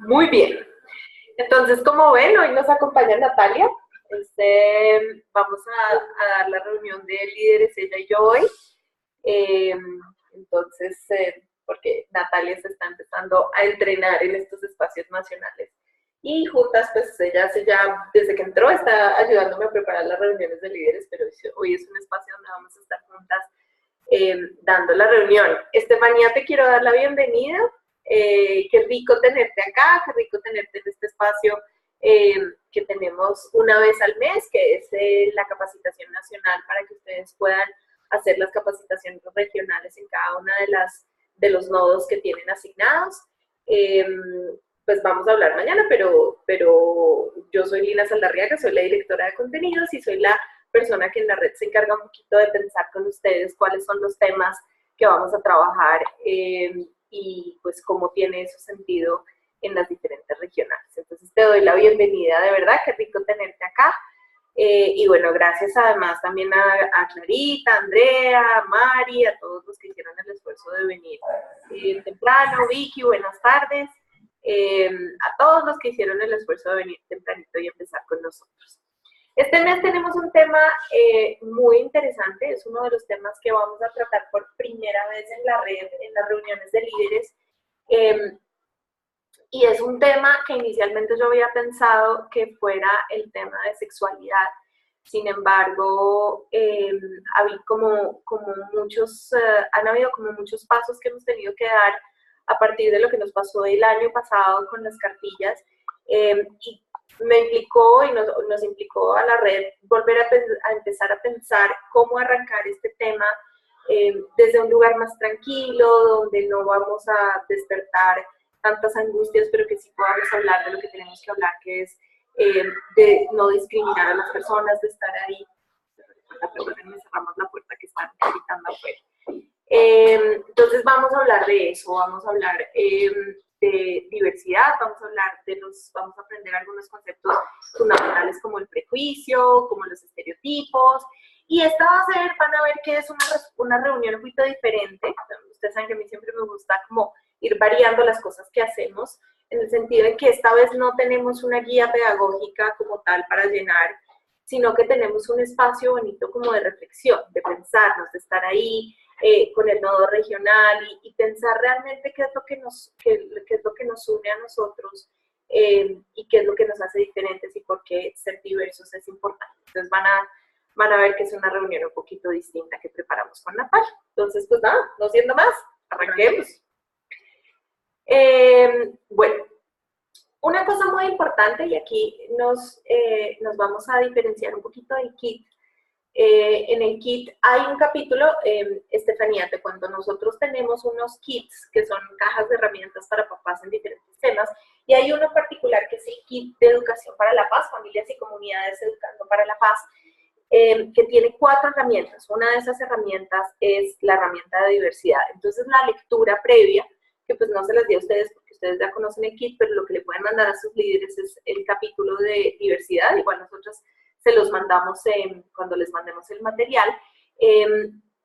Muy bien. Entonces, como ven, hoy nos acompaña Natalia. Vamos a dar la reunión de líderes, ella y yo hoy. Eh, porque Natalia se está empezando a entrenar en estos espacios nacionales. Y juntas, pues ella desde que entró, está ayudándome a preparar las reuniones de líderes, pero hoy es un espacio donde vamos a estar juntas dando la reunión. Estefanía, te quiero dar la bienvenida. Qué rico tenerte acá, qué rico tenerte en este espacio que tenemos una vez al mes, que es la capacitación nacional para que ustedes puedan hacer las capacitaciones regionales en cada una de los nodos que tienen asignados. Pues vamos a hablar mañana, pero yo soy Lina Saldarriaga, soy la directora de contenidos y soy la persona que en la red se encarga un poquito de pensar con ustedes cuáles son los temas que vamos a trabajar y pues cómo tiene eso sentido en las diferentes regionales. Entonces te doy la bienvenida, de verdad, qué rico tenerte acá. Y bueno, gracias además también a Clarita, a Andrea, a Mari, a todos los que hicieron el esfuerzo de venir temprano. Vicky, buenas tardes. A todos los que hicieron el esfuerzo de venir tempranito y empezar con nosotros. Este mes tenemos un tema muy interesante, es uno de los temas que vamos a tratar por primera vez en la red, en las reuniones de líderes, y es un tema que inicialmente yo había pensado que fuera el tema de sexualidad. Sin embargo, han habido como muchos pasos que hemos tenido que dar a partir de lo que nos pasó el año pasado con las cartillas, y me implicó y nos implicó a la red volver a empezar a pensar cómo arrancar este tema desde un lugar más tranquilo, donde no vamos a despertar tantas angustias, pero que sí podamos hablar de lo que tenemos que hablar, que es de no discriminar a las personas, de estar ahí. Perdónenme, cerramos la puerta que están gritando afuera. Entonces vamos a hablar de eso, vamos a hablar de diversidad, vamos a aprender algunos conceptos fundamentales como el prejuicio, como los estereotipos, y esta van a ver que es una reunión un poquito diferente. Ustedes saben que a mí siempre me gusta como ir variando las cosas que hacemos, en el sentido de que esta vez no tenemos una guía pedagógica como tal para llenar, sino que tenemos un espacio bonito como de reflexión, de pensarnos, de estar ahí con el nodo regional y pensar realmente qué es lo que nos une a nosotros y qué es lo que nos hace diferentes y por qué ser diversos es importante. Entonces van a ver que es una reunión un poquito distinta que preparamos con Natalia. Entonces, pues nada, no siendo más, arranquemos. Bueno, una cosa muy importante, y aquí nos vamos a diferenciar un poquito del kit. En el kit hay un capítulo, Estefanía, te cuento, nosotros tenemos unos kits que son cajas de herramientas para papás en diferentes temas, y hay uno en particular que es el kit de educación para la paz, familias y comunidades educando para la paz, que tiene 4 herramientas. Una de esas herramientas es la herramienta de diversidad. Entonces la lectura previa, que pues no se las di a ustedes porque ustedes ya conocen el kit, pero lo que le pueden mandar a sus líderes es el capítulo de diversidad, igual nosotros se los mandamos cuando les mandemos el material,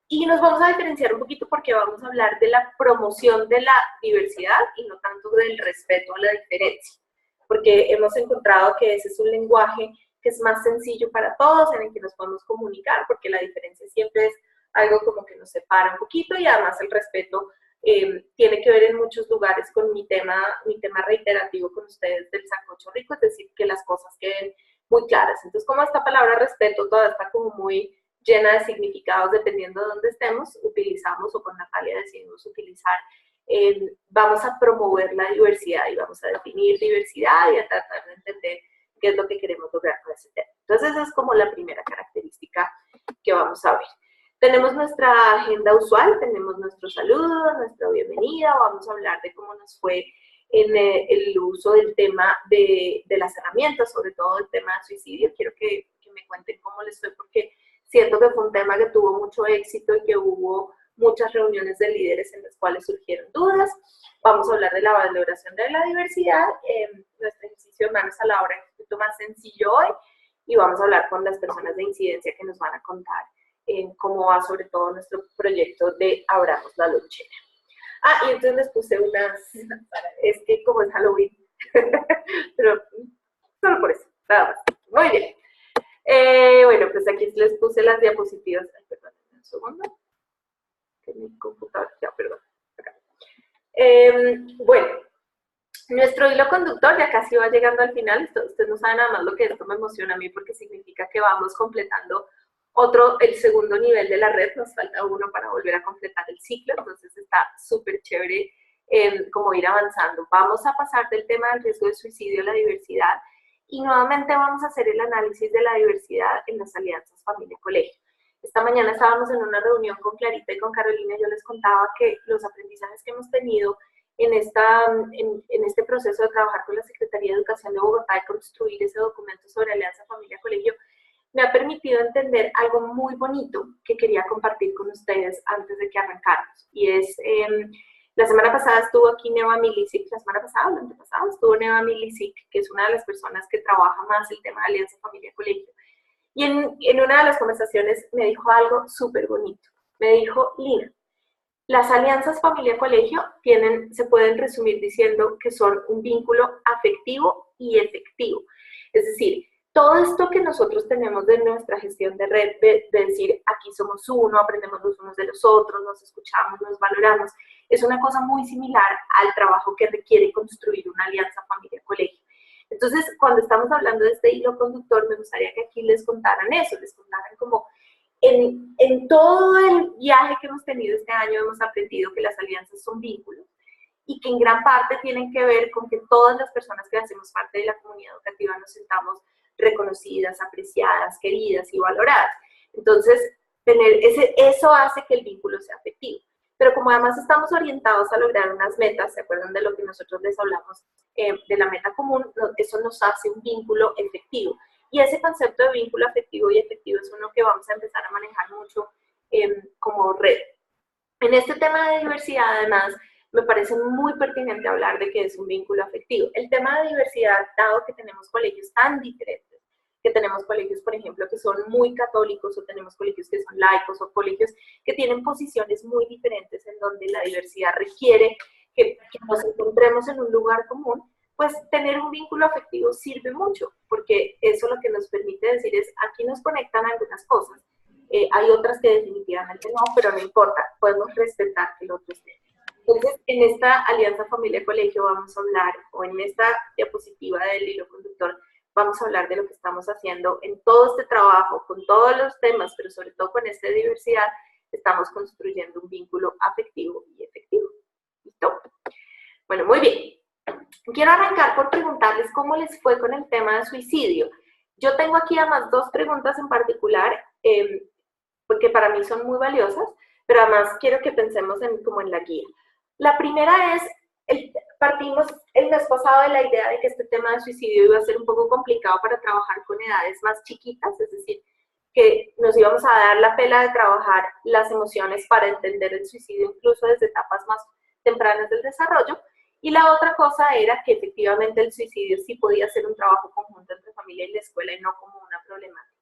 y nos vamos a diferenciar un poquito porque vamos a hablar de la promoción de la diversidad y no tanto del respeto a la diferencia, porque hemos encontrado que ese es un lenguaje que es más sencillo para todos, en el que nos podemos comunicar, porque la diferencia siempre es algo como que nos separa un poquito, y además el respeto tiene que ver en muchos lugares con mi tema reiterativo con ustedes del sancocho rico, es decir, que las cosas queden muy claras. Entonces, como esta palabra respeto toda está como muy llena de significados dependiendo de dónde estemos, utilizamos, o con Natalia decidimos utilizar, vamos a promover la diversidad y vamos a definir diversidad y a tratar de entender qué es lo que queremos lograr con ese tema. Entonces, esa es como la primera característica que vamos a ver. Tenemos nuestra agenda usual, tenemos nuestro saludo, nuestra bienvenida, vamos a hablar de cómo nos fue en el uso del tema de las herramientas, sobre todo el tema de suicidio. Quiero que me cuenten cómo les fue, porque siento que fue un tema que tuvo mucho éxito y que hubo muchas reuniones de líderes en las cuales surgieron dudas. Vamos a hablar de la valoración de la diversidad, nuestro ejercicio de manos a la obra es un poquito más sencillo hoy, y vamos a hablar con las personas de incidencia que nos van a contar cómo va sobre todo nuestro proyecto de Abramos la Lonchera. Y entonces les puse es que como es Halloween, Pero solo por eso, nada más. Muy bien. Bueno, pues aquí les puse las diapositivas. Ay, perdón, un segundo. Que mi computador, ya, perdón. Acá. Bueno, nuestro hilo conductor ya casi va llegando al final. Ustedes no saben nada más lo que esto me emociona a mí porque significa que vamos completando el segundo nivel de la red. Nos falta uno para volver a completar el ciclo, entonces está súper chévere como ir avanzando. Vamos a pasar del tema del riesgo de suicidio a la diversidad y nuevamente vamos a hacer el análisis de la diversidad en las alianzas familia-colegio. Esta mañana estábamos en una reunión con Clarita y con Carolina y yo les contaba que los aprendizajes que hemos tenido en este proceso de trabajar con la Secretaría de Educación de Bogotá y construir ese documento sobre alianza familia-colegio me ha permitido entender algo muy bonito que quería compartir con ustedes antes de que arrancáramos. Y es, la semana pasada estuvo aquí Neva Milicic, la semana pasada, la antepasada, estuvo Neva Milicic, que es una de las personas que trabaja más el tema de alianza familia-colegio. Y en una de las conversaciones me dijo algo súper bonito. Me dijo, Lina, las alianzas familia-colegio se pueden resumir diciendo que son un vínculo afectivo y efectivo. Es decir, todo esto que nosotros tenemos de nuestra gestión de red, de decir aquí somos uno, aprendemos los unos de los otros, nos escuchamos, nos valoramos, es una cosa muy similar al trabajo que requiere construir una alianza familia-colegio. Entonces, cuando estamos hablando de este hilo conductor, me gustaría que aquí les contaran eso, les contaran como en todo el viaje que hemos tenido este año hemos aprendido que las alianzas son vínculos y que en gran parte tienen que ver con que todas las personas que hacemos parte de la comunidad educativa nos sintamos reconocidas, apreciadas, queridas y valoradas. Entonces, eso hace que el vínculo sea afectivo. Pero como además estamos orientados a lograr unas metas, ¿se acuerdan de lo que nosotros les hablamos de la meta común? Eso nos hace un vínculo efectivo. Y ese concepto de vínculo afectivo y efectivo es uno que vamos a empezar a manejar mucho como red. En este tema de diversidad, además, me parece muy pertinente hablar de que es un vínculo afectivo. El tema de diversidad, dado que tenemos colegios tan diferentes, que tenemos colegios, por ejemplo, que son muy católicos, o tenemos colegios que son laicos, o colegios que tienen posiciones muy diferentes en donde la diversidad requiere que nos encontremos en un lugar común, pues tener un vínculo afectivo sirve mucho, porque eso lo que nos permite decir es, aquí nos conectan algunas cosas, hay otras que definitivamente no, pero no importa, podemos respetar que el otro esté. Entonces, en esta alianza familia-colegio vamos a hablar, o en esta diapositiva del hilo conductor, vamos a hablar de lo que estamos haciendo en todo este trabajo, con todos los temas, pero sobre todo con esta diversidad, estamos construyendo un vínculo afectivo y efectivo. ¿Listo? Bueno, muy bien. Quiero arrancar por preguntarles cómo les fue con el tema de suicidio. Yo tengo aquí además dos preguntas en particular, porque para mí son muy valiosas, pero además quiero que pensemos como en la guía. La primera es, partimos el mes pasado de la idea de que este tema de suicidio iba a ser un poco complicado para trabajar con edades más chiquitas, es decir, que nos íbamos a dar la pela de trabajar las emociones para entender el suicidio incluso desde etapas más tempranas del desarrollo. Y la otra cosa era que efectivamente el suicidio sí podía ser un trabajo conjunto entre familia y la escuela y no como una problemática.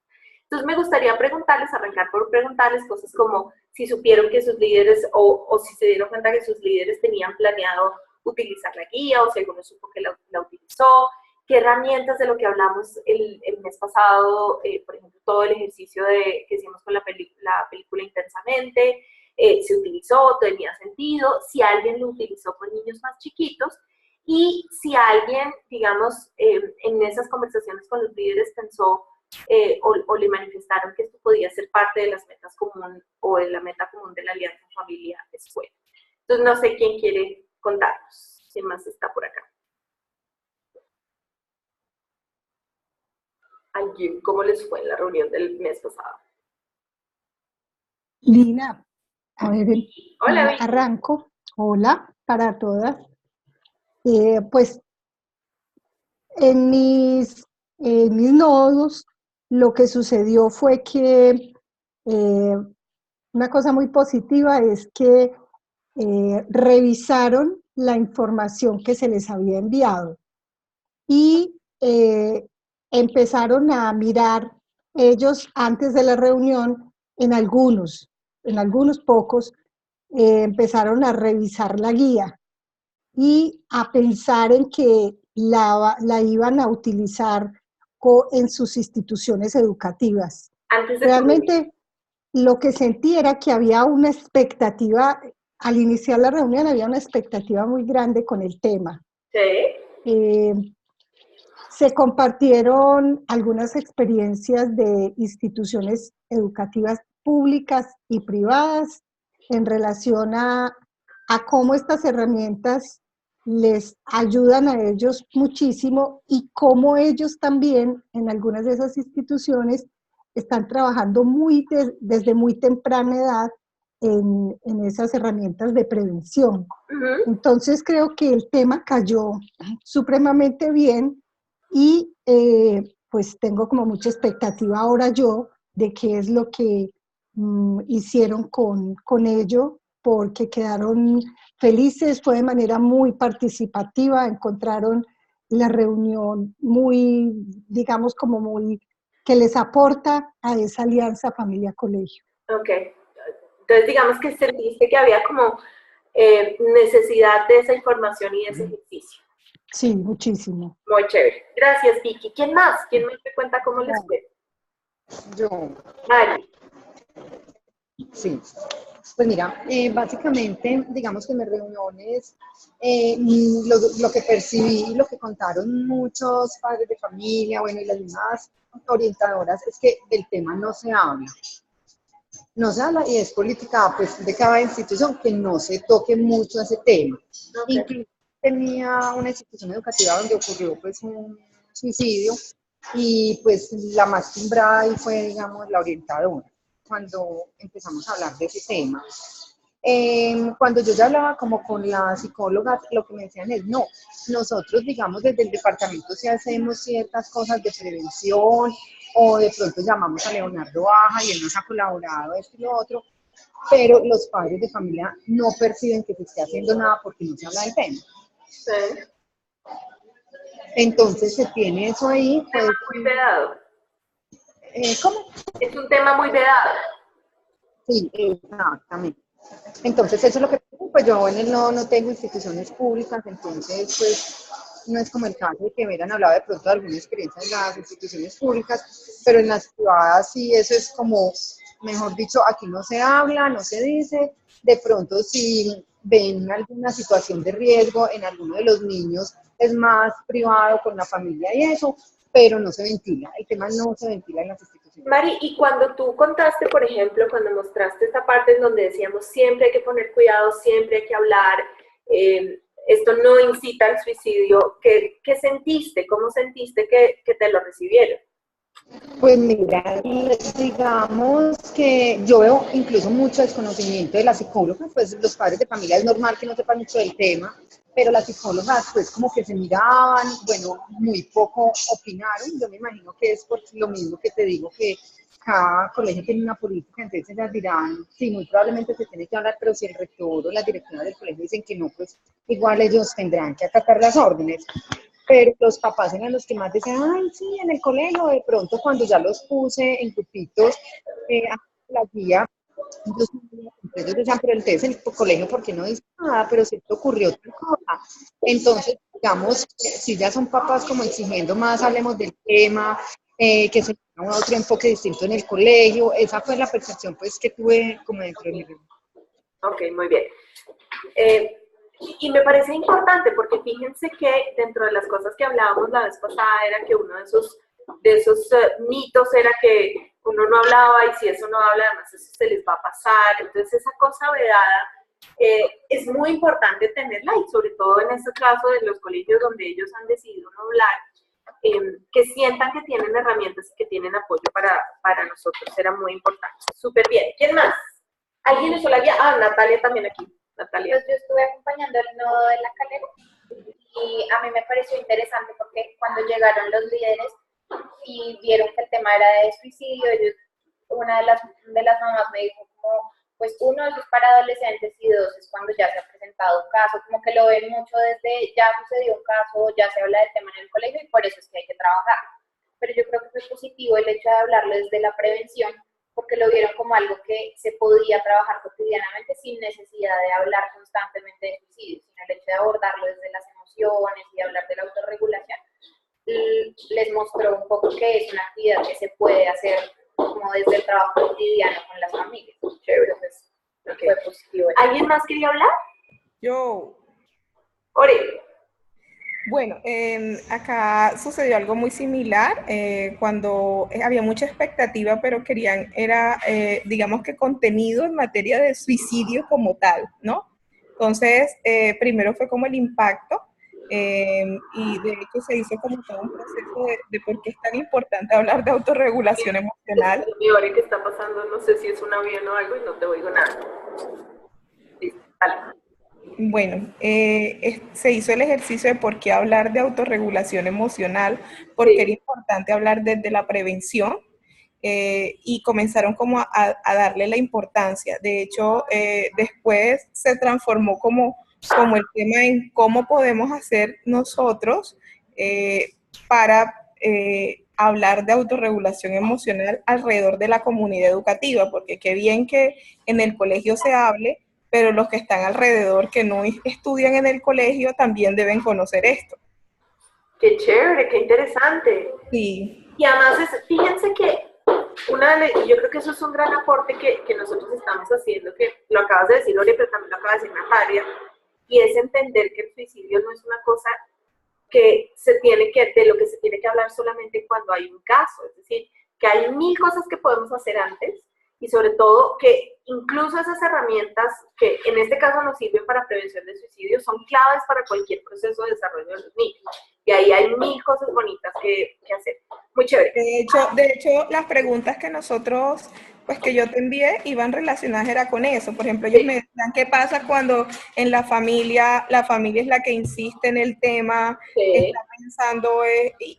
Entonces me gustaría arrancar por preguntarles cosas como si supieron que sus líderes o si se dieron cuenta que sus líderes tenían planeado utilizar la guía o si alguno supo que la utilizó, qué herramientas de lo que hablamos el mes pasado, por ejemplo, todo el ejercicio que hicimos con la película Intensamente, se utilizó, tenía sentido, si alguien lo utilizó con niños más chiquitos y si alguien, digamos, en esas conversaciones con los líderes pensó o le manifestaron que esto podía ser parte de las metas comunes o de la meta común de la Alianza Familia-Escuela. Entonces, no sé quién quiere contarnos, quién más está por acá. ¿Alguien? ¿Cómo les fue en la reunión del mes pasado? Lina, a ver, hola, arranco. Hola para todas. Pues en mis nodos lo que sucedió fue que una cosa muy positiva es que revisaron la información que se les había enviado y empezaron a mirar ellos antes de la reunión en algunos pocos, empezaron a revisar la guía y a pensar en que la iban a utilizar en sus instituciones educativas. Antes de Realmente lo que sentí era que había una expectativa, al iniciar la reunión había una expectativa muy grande con el tema. Sí. Se compartieron algunas experiencias de instituciones educativas públicas y privadas en relación a cómo estas herramientas les ayudan a ellos muchísimo y cómo ellos también en algunas de esas instituciones están trabajando desde muy temprana edad en esas herramientas de prevención. Entonces creo que el tema cayó supremamente bien y pues tengo como mucha expectativa ahora yo de qué es lo que hicieron con ello, porque quedaron felices, fue de manera muy participativa, encontraron la reunión muy, digamos, como muy, que les aporta a esa alianza familia-colegio. Ok, entonces digamos que sentiste que había como necesidad de esa información y de ese ejercicio. Sí, muchísimo. Muy chévere. Gracias, Vicky. ¿Quién más? ¿Quién más te cuenta cómo les fue? Yo. Mari. Sí. Pues mira, básicamente, digamos que en mis reuniones, lo que percibí y lo que contaron muchos padres de familia, bueno, y las mismas orientadoras, es que del tema no se habla. No se habla y es política pues, de cada institución que no se toque mucho ese tema. Okay. Incluso tenía una institución educativa donde ocurrió pues un suicidio y pues la más timbrada ahí fue, digamos, la orientadora, cuando empezamos a hablar de ese tema. Cuando yo ya hablaba como con la psicóloga, lo que me decían es, no, nosotros digamos desde el departamento sí hacemos ciertas cosas de prevención o de pronto llamamos a Leonardo Baja y él nos ha colaborado esto y lo otro, pero los padres de familia no perciben que se esté haciendo nada porque no se habla del tema. Sí. Entonces se tiene eso ahí. Pues, muy vedado. ¿Cómo? Es un tema muy vedado. Sí, exactamente. Entonces, eso es lo que, pues yo no tengo instituciones públicas, entonces, pues, no es como el caso de que me hubieran hablado de pronto de alguna experiencia en las instituciones públicas, pero en las privadas sí, eso es como, mejor dicho, aquí no se habla, no se dice, de pronto si ven alguna situación de riesgo en alguno de los niños, es más privado con la familia y eso, pero no se ventila, el tema no se ventila en las instituciones. Mari, y cuando tú contaste, por ejemplo, cuando mostraste esta parte en donde decíamos siempre hay que poner cuidado, siempre hay que hablar, esto no incita al suicidio, ¿qué sentiste? ¿Cómo sentiste que te lo recibieron? Pues mira, digamos que yo veo incluso mucho desconocimiento de la psicóloga, pues los padres de familia es normal que no sepan mucho del tema, pero las psicólogas pues como que se miraban, bueno, muy poco opinaron, yo me imagino que es por lo mismo que te digo que cada colegio tiene una política, entonces ellas dirán, sí, muy probablemente se tiene que hablar, pero si el rector o las directivas del colegio dicen que no, pues igual ellos tendrán que acatar las órdenes. Pero los papás eran los que más decían, ay, sí, en el colegio, de pronto cuando ya los puse en grupitos, la guía, entonces ellos decían, pero entonces el colegio, ¿por qué no dice nada? Pero si te ocurrió otra cosa. Entonces, digamos, si ya son papás como exigiendo más, hablemos del tema, que se tenga otro enfoque distinto en el colegio, esa fue la percepción pues que tuve como dentro de mi reunión. Ok, muy bien. Y me parece importante porque fíjense que dentro de las cosas que hablábamos la vez pasada era que uno de esos mitos era que uno no hablaba y si eso no habla, además eso se les va a pasar. Entonces esa cosa vedada es muy importante tenerla y sobre todo en este caso de los colegios donde ellos han decidido no hablar, que sientan que tienen herramientas y que tienen apoyo para nosotros. Era muy importante. Súper bien. ¿Quién más? ¿Alguien hizo la guía? Ah, Natalia también aquí. Natalia. Pues yo estuve acompañando el nodo de la calera y a mí me pareció interesante porque cuando llegaron los líderes y vieron que el tema era de suicidio, una de las mamás me dijo como, pues uno, eso es para adolescentes y dos, es cuando ya se ha presentado un caso, como que lo ven mucho desde ya sucedió un caso, ya se habla del tema en el colegio y por eso es que hay que trabajar. Pero yo creo que fue positivo el hecho de hablarlo desde la prevención, porque lo vieron como algo que se podía trabajar cotidianamente sin necesidad de hablar constantemente de suicidio, sino el hecho de abordarlo desde las emociones emociones y hablar de la autorregulación, les mostró un poco que es una actividad que se puede hacer como desde el trabajo cotidiano con las familias. Chévere, pues fue positivo. ¿Alguien más quería hablar? Yo. Ore. Bueno, acá sucedió algo muy similar cuando había mucha expectativa, pero querían, digamos que contenido en materia de suicidio como tal, ¿no? Entonces, primero fue como el impacto y de hecho se hizo como todo un proceso de por qué es tan importante hablar de autorregulación emocional. Ore, ¿qué está pasando? No sé si es un avión o algo y no te oigo nada. Listo, dale. Bueno, se hizo el ejercicio de por qué hablar de autorregulación emocional, porque era importante hablar desde la prevención y comenzaron como a darle la importancia. De hecho, después se transformó como el tema en cómo podemos hacer nosotros para hablar de autorregulación emocional alrededor de la comunidad educativa, porque qué bien que en el colegio se hable, pero los que están alrededor, que no estudian en el colegio, también deben conocer esto. Qué chévere, qué interesante. Sí. Y además, fíjense que yo creo que eso es un gran aporte que nosotros estamos haciendo, que lo acabas de decir, Ori, pero también lo acaba de decir Natalia, y es entender que el suicidio no es una cosa de lo que se tiene que hablar solamente cuando hay un caso, es decir, que hay 1000 cosas que podemos hacer antes, y sobre todo que incluso esas herramientas que en este caso nos sirven para prevención de suicidio son claves para cualquier proceso de desarrollo de los niños. Y ahí hay 1000 cosas bonitas que hacer. Muy chévere. De hecho, las preguntas que nosotros, pues que yo te envié, iban relacionadas era con eso. Por ejemplo, ellos me decían, ¿qué pasa cuando en la familia es la que insiste en el tema, está pensando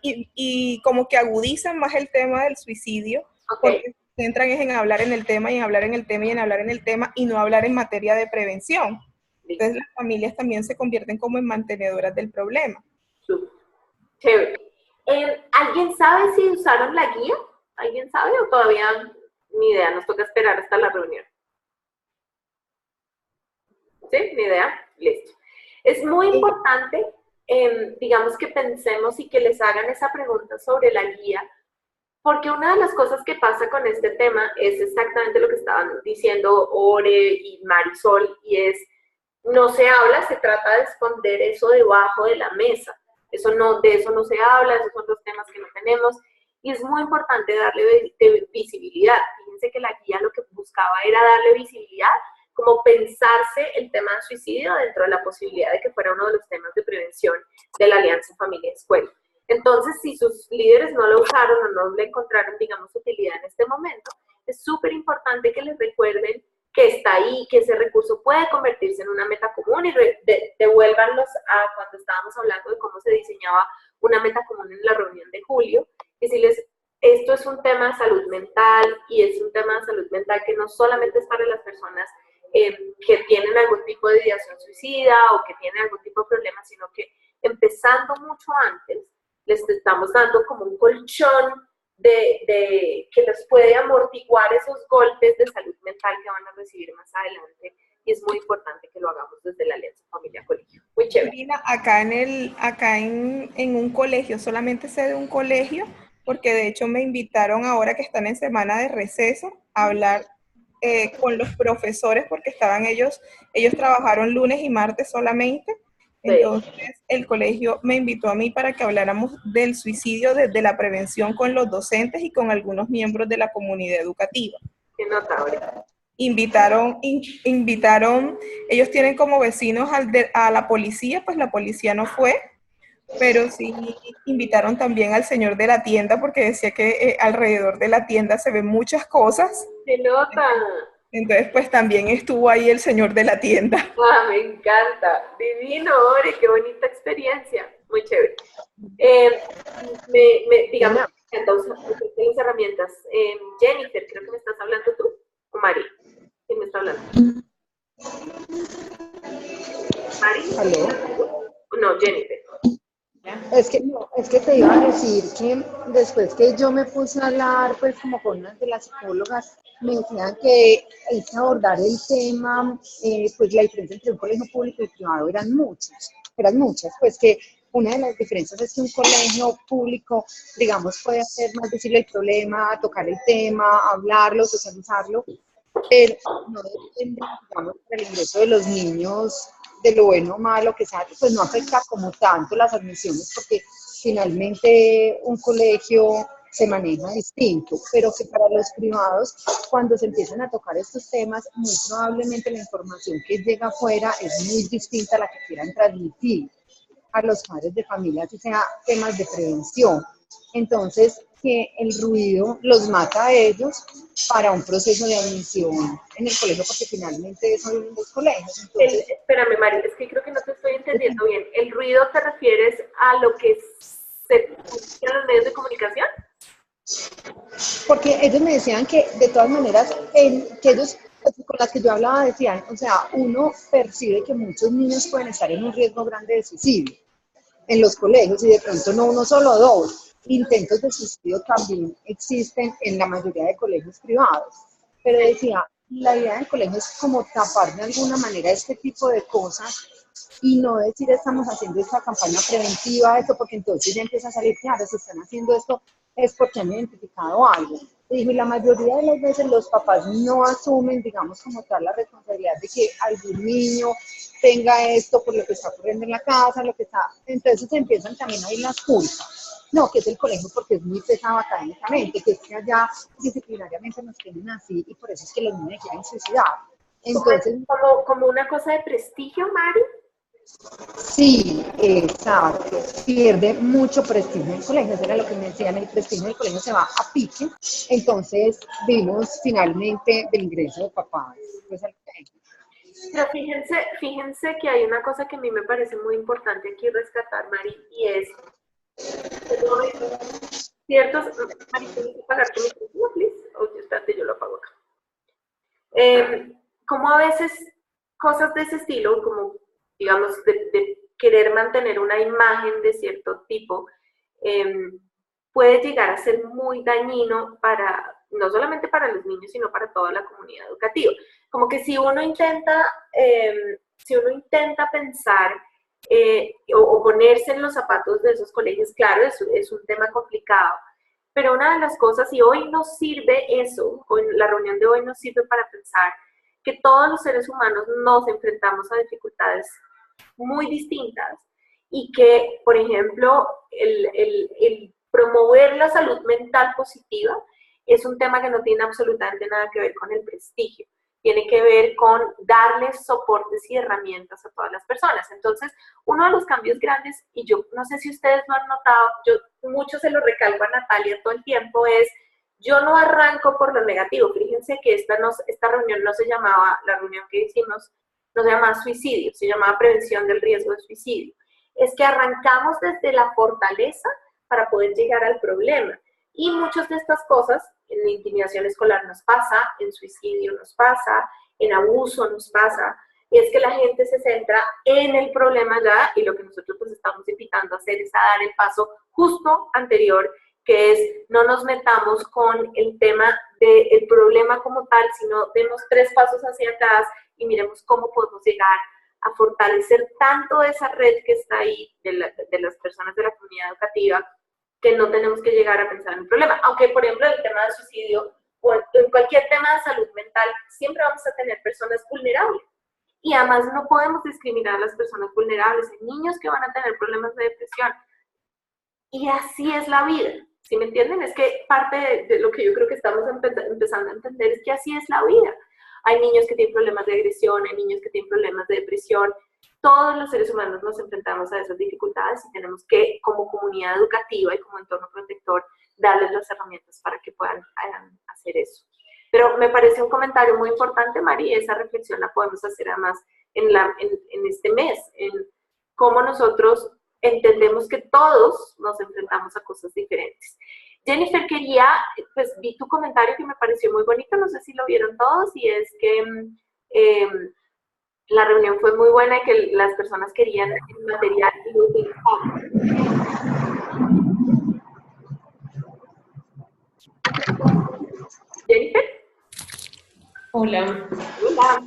y como que agudizan más el tema del suicidio, porque se centran en hablar en el tema y en hablar en el tema y en hablar en el tema y no hablar en materia de prevención. Entonces las familias también se convierten como en mantenedoras del problema. Chévere. ¿Alguien sabe si usaron la guía? ¿Alguien sabe o todavía ni idea? Nos toca esperar hasta la reunión. ¿Sí? ¿Ni idea? Listo. Es muy importante, digamos, que pensemos y que les hagan esa pregunta sobre la guía, porque una de las cosas que pasa con este tema es exactamente lo que estaban diciendo Ore y Marisol, y es, no se habla, se trata de esconder eso debajo de la mesa. De eso no se habla, esos son los temas que no tenemos, y es muy importante darle visibilidad. Fíjense que la guía lo que buscaba era darle visibilidad, como pensarse el tema del suicidio dentro de la posibilidad de que fuera uno de los temas de prevención de la Alianza Familia-Escuela. Entonces, si sus líderes no lo usaron o no le encontraron, digamos, utilidad en este momento, es súper importante que les recuerden que está ahí, que ese recurso puede convertirse en una meta común y devuélvanlos a cuando estábamos hablando de cómo se diseñaba una meta común en la reunión de julio, y si esto es un tema de salud mental, y es un tema de salud mental que no solamente es para las personas que tienen algún tipo de ideación suicida o que tienen algún tipo de problema, sino que empezando mucho antes, les estamos dando como un colchón que les puede amortiguar esos golpes de salud mental que van a recibir más adelante, y es muy importante que lo hagamos desde la Alianza Familia Colegio. Muy chévere. Mira, acá en un colegio, solamente sé de un colegio, porque de hecho me invitaron ahora que están en semana de receso a hablar con los profesores, porque ellos trabajaron lunes y martes solamente. Entonces, el colegio me invitó a mí para que habláramos del suicidio desde la prevención con los docentes y con algunos miembros de la comunidad educativa. Qué notable. Invitaron, ellos tienen como vecinos a la policía, pues la policía no fue, pero sí invitaron también al señor de la tienda, porque decía que alrededor de la tienda se ven muchas cosas. ¡Qué nota! Entonces, pues también estuvo ahí el señor de la tienda. ¡Ah, me encanta! Divino, Ore, qué bonita experiencia. Muy chévere. Digamos, entonces, las herramientas. Jennifer, creo que me estás hablando tú, o Mari. ¿Quién me está hablando? ¿Mari? ¿Aló? No, Jennifer. Es que te iba a decir que después que yo me puse a hablar, pues como con una de las psicólogas, me decían que hay que abordar el tema, pues la diferencia entre un colegio público y privado eran muchas, eran muchas, pues que una de las diferencias es que un colegio público, digamos, puede hacer más visible el problema, tocar el tema, hablarlo, socializarlo, pero no depende, digamos, del ingreso de los niños, de lo bueno o malo que sea, pues no afecta como tanto las admisiones, porque finalmente un colegio se maneja distinto, pero que para los privados, cuando se empiezan a tocar estos temas, muy probablemente la información que llega afuera es muy distinta a la que quieran transmitir a los padres de familia, así sea temas de prevención. Entonces, que el ruido los mata a ellos para un proceso de admisión en el colegio, porque finalmente son los colegios. Entonces, espérame, Mari, es que creo que no te estoy entendiendo bien. ¿El ruido te refieres a lo que se publica en los medios de comunicación? Porque ellos me decían que de todas maneras, que ellos con las que yo hablaba decían, o sea, uno percibe que muchos niños pueden estar en un riesgo grande de suicidio en los colegios y de pronto no uno solo, dos. Intentos de suicidio también existen en la mayoría de colegios privados. Pero decía, la idea del colegio es como tapar de alguna manera este tipo de cosas y no decir estamos haciendo esta campaña preventiva, esto, porque entonces ya empieza a salir, claro, si están haciendo esto es porque han identificado algo. Y la mayoría de las veces los papás no asumen, digamos, como tal la responsabilidad de que algún niño tenga esto por lo que está ocurriendo en la casa, lo que está. Entonces empiezan también a ir las culpas. No, que es el colegio porque es muy pesado académicamente, que es que allá disciplinariamente nos tienen así y por eso es que los niños quieren suicidar. Entonces, como una cosa de prestigio, Mari. Sí, exacto. Pierde mucho prestigio en el colegio. Eso era lo que me decían, el prestigio del colegio se va a pique. Entonces, vimos finalmente del ingreso de papás pues, al colegio. Pero fíjense que hay una cosa que a mí me parece muy importante aquí rescatar, Mari, y es ciertos... Mari, ¿tienes que pagar tu micrófono, please? Oye, espérate, yo lo apago acá. Como a veces cosas de ese estilo, como digamos, de querer mantener una imagen de cierto tipo, puede llegar a ser muy dañino para, no solamente para los niños, sino para toda la comunidad educativa. Como que si uno intenta pensar o ponerse en los zapatos de esos colegios, claro, es un tema complicado, pero una de las cosas, y hoy nos sirve eso, hoy, la reunión de hoy nos sirve para pensar que todos los seres humanos nos enfrentamos a dificultades muy distintas y que, por ejemplo, el promover la salud mental positiva es un tema que no tiene absolutamente nada que ver con el prestigio, tiene que ver con darles soportes y herramientas a todas las personas. Entonces, uno de los cambios grandes, y yo no sé si ustedes lo han notado, yo mucho se lo recalco a Natalia todo el tiempo, es yo no arranco por lo negativo. Fíjense que esta reunión no se llamaba, la reunión que hicimos no se llamaba suicidio, se llamaba prevención del riesgo de suicidio. Es que arrancamos desde la fortaleza para poder llegar al problema. Y muchas de estas cosas, en intimidación escolar nos pasa, en suicidio nos pasa, en abuso nos pasa, es que la gente se centra en el problema ya, y lo que nosotros pues estamos invitando a hacer es a dar el paso justo anterior, que es no nos metamos con el tema del problema como tal, sino demos 3 pasos hacia atrás y miremos cómo podemos llegar a fortalecer tanto esa red que está ahí de las personas de la comunidad educativa, que no tenemos que llegar a pensar en el problema. Aunque, por ejemplo, en el tema de suicidio o en cualquier tema de salud mental, siempre vamos a tener personas vulnerables. Y además no podemos discriminar a las personas vulnerables. Hay niños que van a tener problemas de depresión. Y así es la vida. ¿Sí me entienden? Es que parte de lo que yo creo que estamos empezando a entender es que así es la vida. Hay niños que tienen problemas de agresión, hay niños que tienen problemas de depresión. Todos los seres humanos nos enfrentamos a esas dificultades y tenemos que, como comunidad educativa y como entorno protector, darles las herramientas para que puedan hacer eso. Pero me parece un comentario muy importante, Mari, esa reflexión la podemos hacer además en este mes, en cómo nosotros entendemos que todos nos enfrentamos a cosas diferentes. Jennifer, pues vi tu comentario que me pareció muy bonito, no sé si lo vieron todos, y es que la reunión fue muy buena y que las personas querían el material y lo utilizaban. Jennifer. Hola. Hola.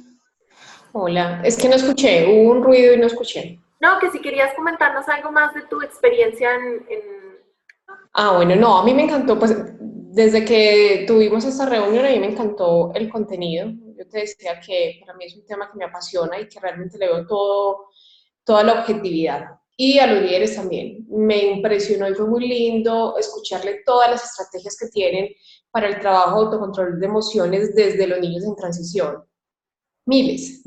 Hola. Es que no escuché, hubo un ruido y no escuché. No, que si querías comentarnos algo más de tu experiencia Bueno, no, a mí me encantó, pues desde que tuvimos esta reunión, a mí me encantó el contenido. Yo te decía que para mí es un tema que me apasiona y que realmente le veo toda la objetividad. Y a los líderes también. Me impresionó y fue muy lindo escucharle todas las estrategias que tienen para el trabajo de autocontrol de emociones desde los niños en transición. Miles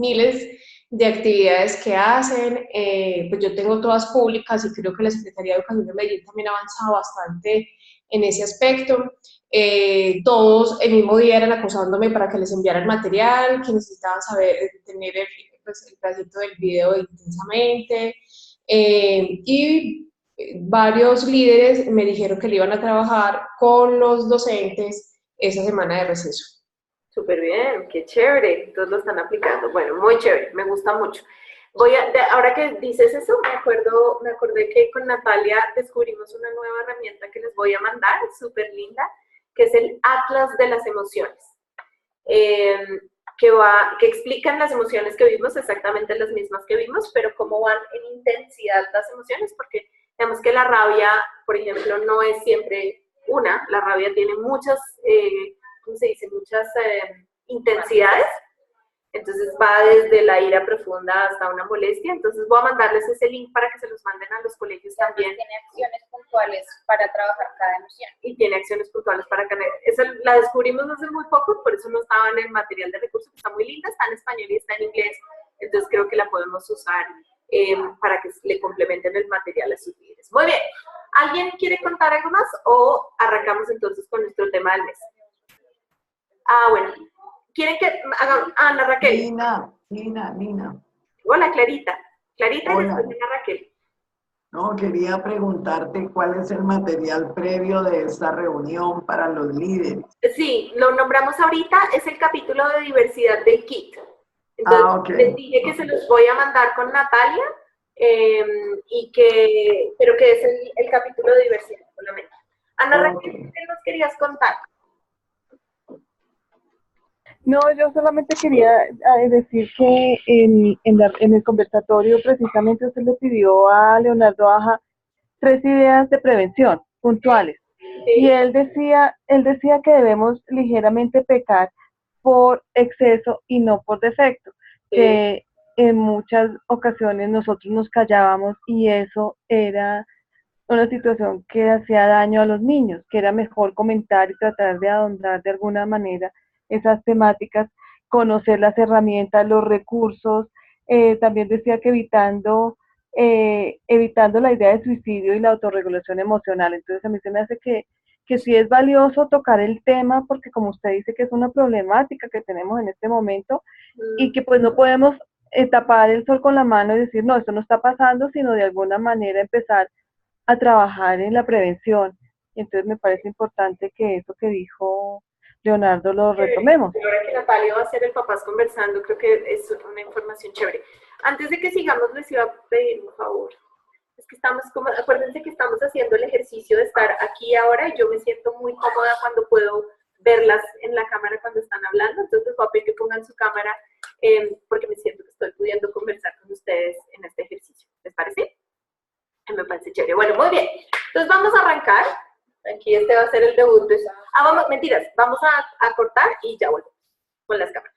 de actividades que hacen, pues yo tengo todas públicas y creo que la Secretaría de Educación de Medellín también ha avanzado bastante en ese aspecto. Todos el mismo día eran acosándome para que les enviara el material, que necesitaban saber, tener el pedacito del video intensamente, y varios líderes me dijeron que le iban a trabajar con los docentes esa semana de receso. Súper bien, qué chévere, todos lo están aplicando. Bueno, muy chévere, me gusta mucho. Ahora que dices eso, me acordé que con Natalia descubrimos una nueva herramienta que les voy a mandar, súper linda, que es el Atlas de las Emociones, que explican las emociones que vimos, exactamente las mismas que vimos, pero cómo van en intensidad las emociones, porque digamos que la rabia, por ejemplo, no es siempre una, la rabia tiene muchas, ¿cómo se dice? Muchas intensidades. Entonces va desde la ira profunda hasta una molestia. Entonces voy a mandarles ese link para que se los manden a los colegios también. Tiene acciones puntuales para trabajar cada emoción. Y tiene acciones puntuales para cada. Esa la descubrimos hace muy poco, por eso no estaba en el material de recursos, que está muy linda, está en español y está en inglés. Entonces creo que la podemos usar para que le complementen el material a sus líderes. Muy bien. ¿Alguien quiere contar algo más o arrancamos entonces con nuestro tema del mes? Bueno. ¿Quieren que haga Ana Raquel? Nina. Hola, Clarita. Clarita Hola. y después Ana Raquel. No, quería preguntarte cuál es el material previo de esta reunión para los líderes. Sí, lo nombramos ahorita, es el capítulo de diversidad del KIT. Entonces, Okay. les dije que se los voy a mandar con Natalia, pero que es el capítulo de diversidad solamente. Ana Raquel, ¿qué nos querías contar? No, yo solamente quería decir que en el conversatorio precisamente usted le pidió a Leonardo Aja 3 ideas de prevención puntuales. Sí. Y él decía que debemos ligeramente pecar por exceso y no por defecto. Sí. Que en muchas ocasiones nosotros nos callábamos y eso era una situación que hacía daño a los niños, que era mejor comentar y tratar de ahondar de alguna manera esas temáticas, conocer las herramientas, los recursos. También decía que evitando la idea de suicidio y la autorregulación emocional. Entonces a mí se me hace que sí es valioso tocar el tema, porque como usted dice que es una problemática que tenemos en este momento y que pues no podemos tapar el sol con la mano y decir, no, esto no está pasando, sino de alguna manera empezar a trabajar en la prevención. Entonces me parece importante que eso que dijo Leonardo lo retomemos. Ahora que Natalia va a ser el Papás Conversando, creo que es una información chévere. Antes de que sigamos, les iba a pedir un favor. Es que acuérdense que estamos haciendo el ejercicio de estar aquí ahora y yo me siento muy cómoda cuando puedo verlas en la cámara cuando están hablando. Entonces les voy a pedir que pongan su cámara porque me siento que estoy pudiendo conversar con ustedes en este ejercicio. ¿Les parece? Me parece chévere. Bueno, muy bien. Entonces vamos a arrancar. Aquí este va a ser el debut. Mentiras. Vamos a cortar y ya vuelvo con las cámaras.